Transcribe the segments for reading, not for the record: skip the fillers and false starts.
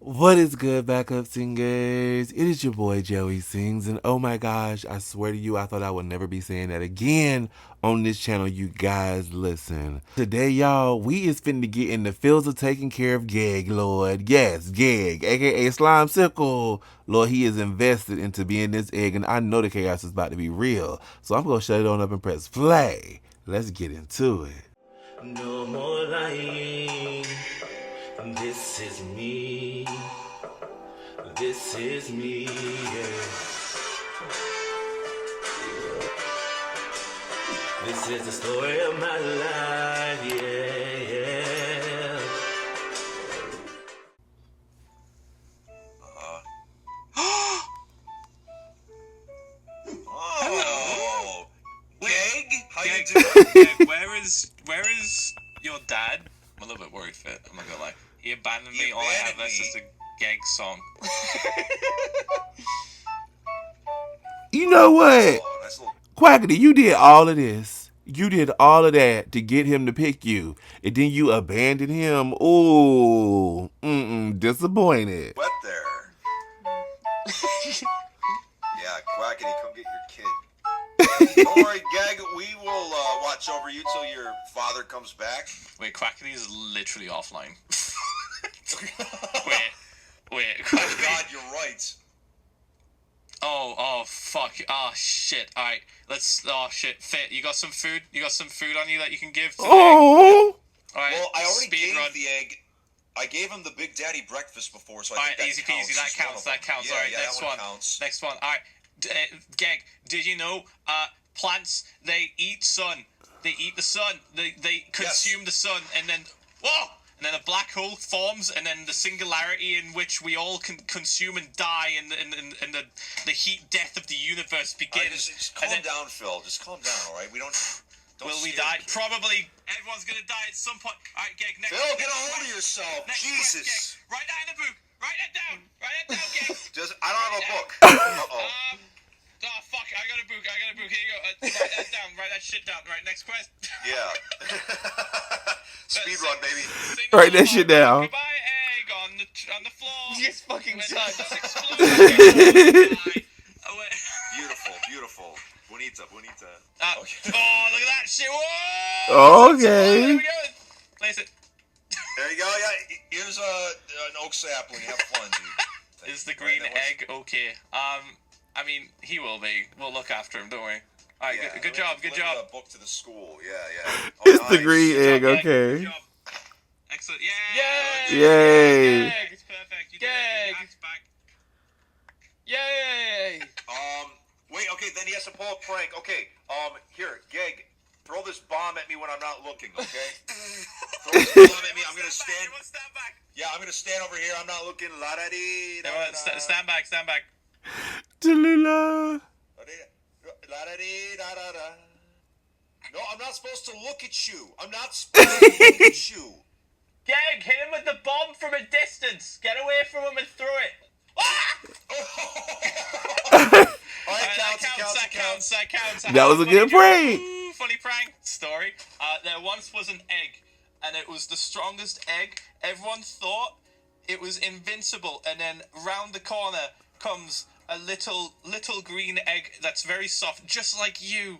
What is good, backup singers? It is your boy Joey Sings, and oh my gosh, I swear to you, I thought I would never be saying that again on this channel. You guys, listen. Today, y'all, we is finna get into Philza taking care of Gegg, Lord. Yes, Gegg, aka Slimecicle. Lord, he is invested into being this egg, and I know the chaos is about to be real. So I'm gonna shut it on up and press play. Let's get into it. No more lying. This is me. This is me. Yeah. This is the story of my life. Yeah, yeah. Oh, Gegg, how you Gegg, doing? Gegg, where is your dad? I'm a little bit worried for it. I'm not gonna lie. He abandoned me. All I have left is the Gegg song. You know what? Oh, nice little... Quackity, you did all of this. You did all of that to get him to pick you, and then you abandoned him. Ooh, disappointed. Wet there. Yeah, Quackity, come get your kid. Don't worry, Gegg, we will watch over you till your father comes back. Wait, Quackity is literally offline. wait, Oh Quackity. God, you're right. Oh, fuck. Oh, shit. Alright, let's... Oh, shit. Fit, you got some food? You got some food on you that you can give to the egg? Oh, Alright, Well, I already speed gave run. the egg. I gave him the Big Daddy breakfast before, so I Alright, think easy that counts. peasy. That as one counts. of them. That counts. Yeah, Alright, yeah, next that one one. counts. Next one. Alright, Gegg, did you know, plants, they eat sun. They eat the sun. They consume the sun, and then... Whoa! And then a black hole forms, and then the singularity in which we all can consume and die, and the heat death of the universe begins. Just calm down, Phil. Just calm down, all right? We don't Will we scare die? the kid. Probably. Everyone's gonna die at some point. All right, Gegg. Next. Phil, get a hold of yourself. Next Jesus. quest, Gegg. Write that in the book. Write that down. Write that down, Gegg. I don't have a book. Uh-oh. Oh fuck! I got a book. Here you go. Write that down. Write that shit down. Right. Next quest. Yeah. Speed run, baby. write that shit down. Goodbye, egg on the floor. Yes, fucking son. Beautiful. Bonita. Okay. Oh, look at that shit. Whoa! Okay. There we go. Place it. There you go. Yeah. Here's an oak sapling. Have fun, dude. Is the green egg okay? I mean, he will be. We'll look after him, don't we? Alright, Yeah, good job. A book to the school. Yeah. It's the green Good egg, job, Gegg. okay. Good job. Excellent. Yay! Yay! Gegg, it's perfect. You did it. Gegg. Your axe back. Yay! Wait. Okay. Then he has to pull a prank. Okay. Here, Gegg, throw this bomb at me when I'm not looking. Okay. Throw this bomb at me. I'm gonna stand. Everyone stand back. Yeah, I'm gonna stand over here. I'm not looking. La da dee. Everyone stand back. Stand back. Tallulah. No, I'm not supposed to look at you. I'm not supposed to look at you. Gegg, hit him with the bomb from a distance. Get away from him and throw it. Ah! That counts. That was a good prank. Ooh, funny prank story. There once was an egg, and it was the strongest egg. Everyone thought it was invincible, and then round the corner comes a little green egg that's very soft, just like you.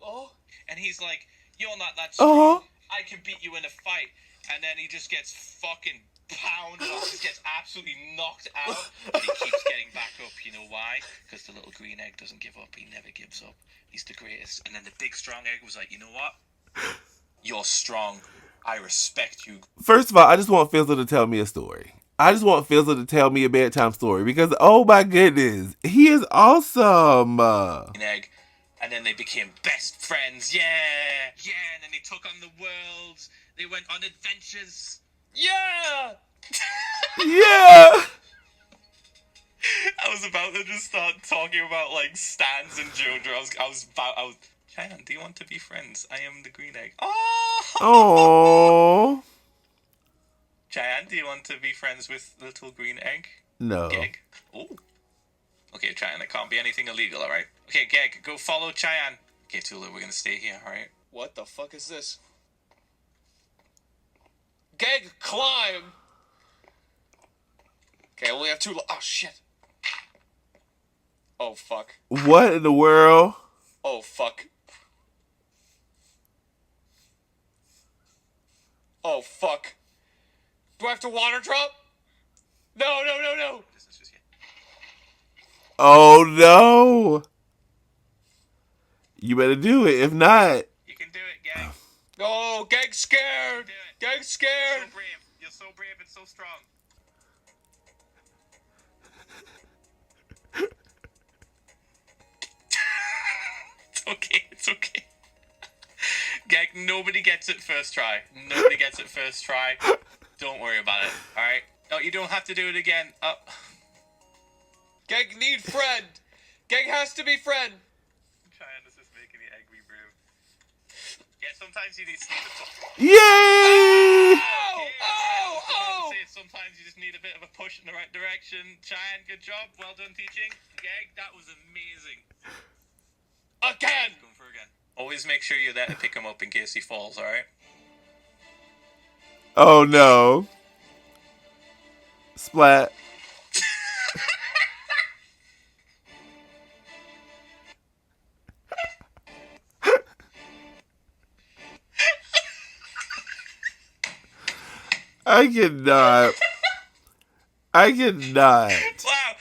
Oh, and he's like, "You're not that strong. I can beat you in a fight." And then he just gets fucking pounded off, just gets absolutely knocked out, but he keeps getting back up. You know why? Because the little green egg doesn't give up. He never gives up. He's the greatest. And then the big strong egg was like, "You know what? You're strong. I respect you." First of all, I just want Philza to tell me a story. I just want Philza to tell me a bedtime story because, oh my goodness, he is awesome. Egg. And then they became best friends. Yeah. And then they took on the world. They went on adventures. Yeah! Yeah. I was about to just start talking about like Stans and JoJo. I was Cheyenne, do you want to be friends? I am the green egg. Oh. Cheyenne, do you want to be friends with little green egg? No. Gegg. Oh. Okay, Cheyenne, it can't be anything illegal, alright? Okay, Gegg, go follow Cheyenne. Okay, Tula, we're gonna stay here, alright? What the fuck is this? Gegg, climb! Okay, we only have 2. Oh shit. Oh fuck. What in the world? Oh fuck. Oh fuck. Do I have to water drop? No, no, no, no. Distance just yet. Oh no! You better do it. If not, You can do it, Gegg. No, Gegg's scared. Do it. Gegg's You're scared. so brave. You're so brave and so strong. It's okay. It's okay. Gegg, nobody gets it first try. Nobody gets it first try. Don't worry about it. All right. No, you don't have to do it again. Gegg need friend. Gegg has to be friend. Trying to just making the egg we brew. Yeah, sometimes you need to sleep. yay! Oh! Sometimes you just need a bit of a push in the right direction. Cheyenne, good job. Well done teaching. Gegg, that was amazing. Again. Going for again. Always make sure you're there to pick him up in case he falls, alright? Oh no! Splat. I cannot. I cannot. Wow!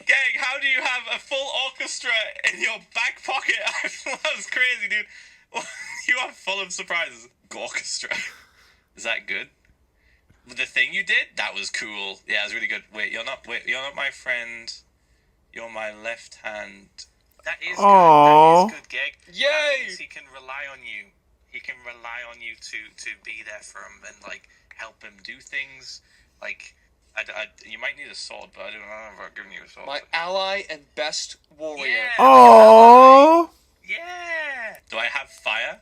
Gegg, how do you have a full orchestra in your back pocket? That was crazy, dude. You are full of surprises. Orchestra. Is that good? The thing you did? That was cool. Yeah, it was really good. Wait, you're not my friend. You're my left hand. That is Aww. good. That is good, Gegg. Yay! He can rely on you. He can rely on you to be there for him and like help him do things. Like, you might need a sword, but I don't know if I've given you a sword. My ally and best warrior. Yeah. Oh. Yeah. Do I have fire?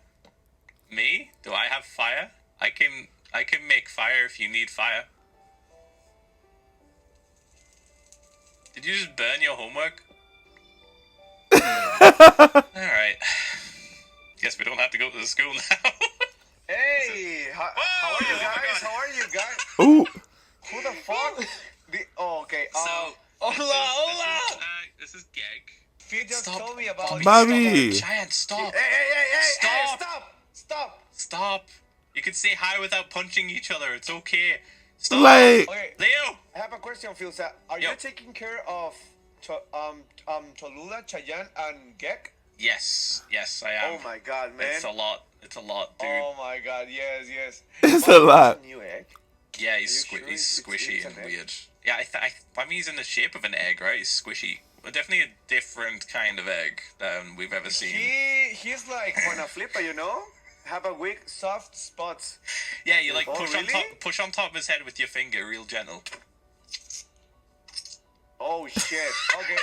Me? Do I have fire? I can make fire if you need fire. Did you just burn your homework? Alright. Guess we don't have to go to the school now. Hey, how are you Oh my guys? God. How are you guys? Ooh. Who the fuck? Okay. Hola! This is Gegg. Phil just Stop. told me about. Bobby. Cheyenne, stop. Hey, Stop. stop. Stop. You can say hi without punching each other. It's okay. Stop. Like. Okay, Leo. I have a question, Philza. Are Yo. you taking care of Cholula, Chayanne, and Gegg? Yes, I am. Oh my god, man. It's a lot, dude. Oh my god, yes. It's a lot. New egg. Yeah, he's Are you sure he's it's squishy an and egg? weird. Yeah, I mean he's in the shape of an egg, right? He's squishy. But definitely a different kind of egg than we've ever seen. He's like on a flipper, you know? Have a weak, soft spots. Yeah, you like Oh, really? push on top of his head with your finger, real gentle. Oh shit. Okay.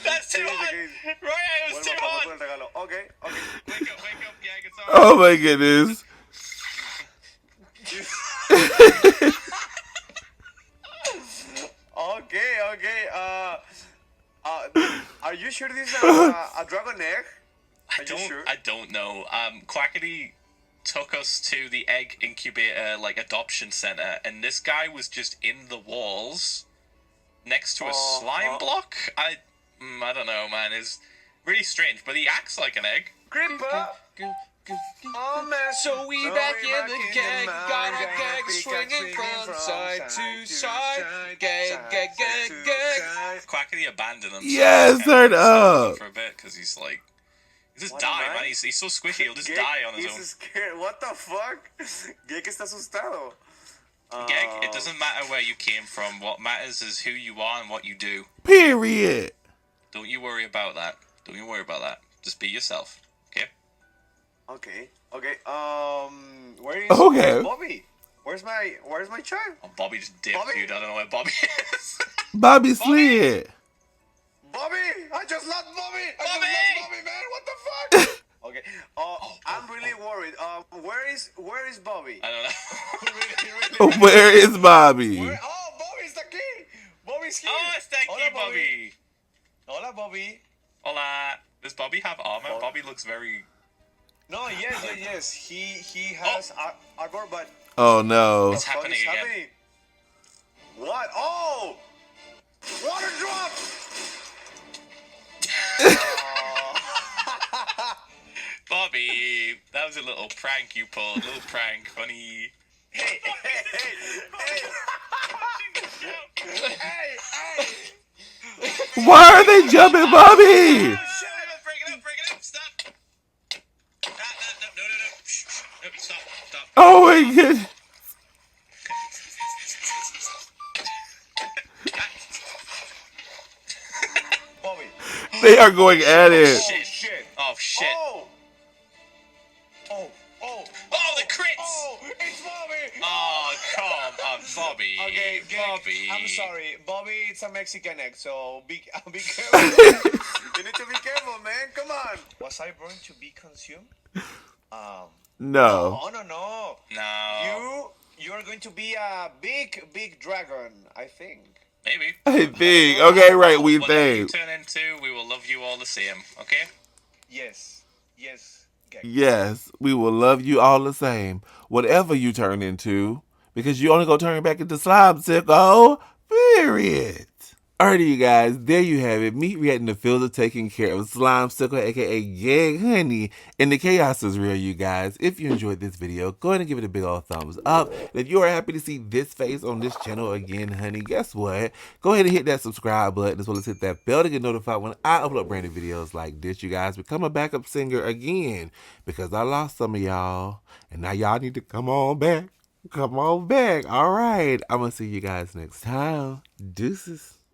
That's too hot. Right, it was too hot. Okay. Wake up, Gegg. It's alright. Oh my goodness. Okay. Are you sure this is a dragon egg? Are you sure? I don't know. Quackity took us to the egg incubator, like adoption center, and this guy was just in the walls next to a slime block. I don't know, man. It's really strange, but he acts like an egg. Gripper. Oh man. So we back in the Gegg, got our Gegg swinging from side to side. Gegg. Quackity abandoned him. Yes, turn up. For a bit, because he's like, he'll just What, die, man? man. He's so squishy, he'll just Gegg die on his own. is scared. What the fuck? Gegg está asustado. Gegg, it doesn't matter where you came from. What matters is who you are and what you do. Period. Don't you worry about that. Just be yourself. Okay? Okay. Where is Bobby? Where's my child? Oh, Bobby just dipped, Bobby? dude. I don't know where Bobby is. Bobby slid. Bobby! I just lost Bobby! I Bobby! just lost Bobby, man! What the fuck? Okay. I'm really worried. Where is Bobby? I don't know. Where is Bobby? Bobby's the key! Bobby's here! Oh, it's thank you, Bobby. Hola, Bobby. Hola. Does Bobby have armor? Bobby. Bobby looks very... No, yes. He has armor, but Oh no. It's happening again. a little prank you pulled. A little prank, funny. Hey, Why are they jumping, Bobby? Break it up, stop. No, Shh. No, stop. Oh my goodness. Bobby. They are going at it. Shit. Oh, shit. Oh, the crits! Oh, it's Bobby! Oh, come on, Bobby. Okay, Bobby. I'm sorry. Bobby, it's a Mexican egg, so be careful. You need to be careful, man. Come on. Was I born to be consumed? No. No. No. You are going to be a big dragon, I think. Maybe. I think. Okay, right, we Whatever you think. turn into, we will love you all the same, okay? Yes. Gegg. Yes, we will love you all the same. Whatever you turn into. Because you only gonna turn back into Slimecicle. Period. Alrighty, you guys, there you have it. Me reacting to Philza taking care of Slimecicle, aka Gegg, honey. And the chaos is real, you guys. If you enjoyed this video, go ahead and give it a big old thumbs up. And if you are happy to see this face on this channel again, honey, guess what? Go ahead and hit that subscribe button as well as hit that bell to get notified when I upload brand new videos like this, you guys. Become a backup singer again because I lost some of y'all. And now y'all need to come on back. Come on back. All right. I'm going to see you guys next time. Deuces.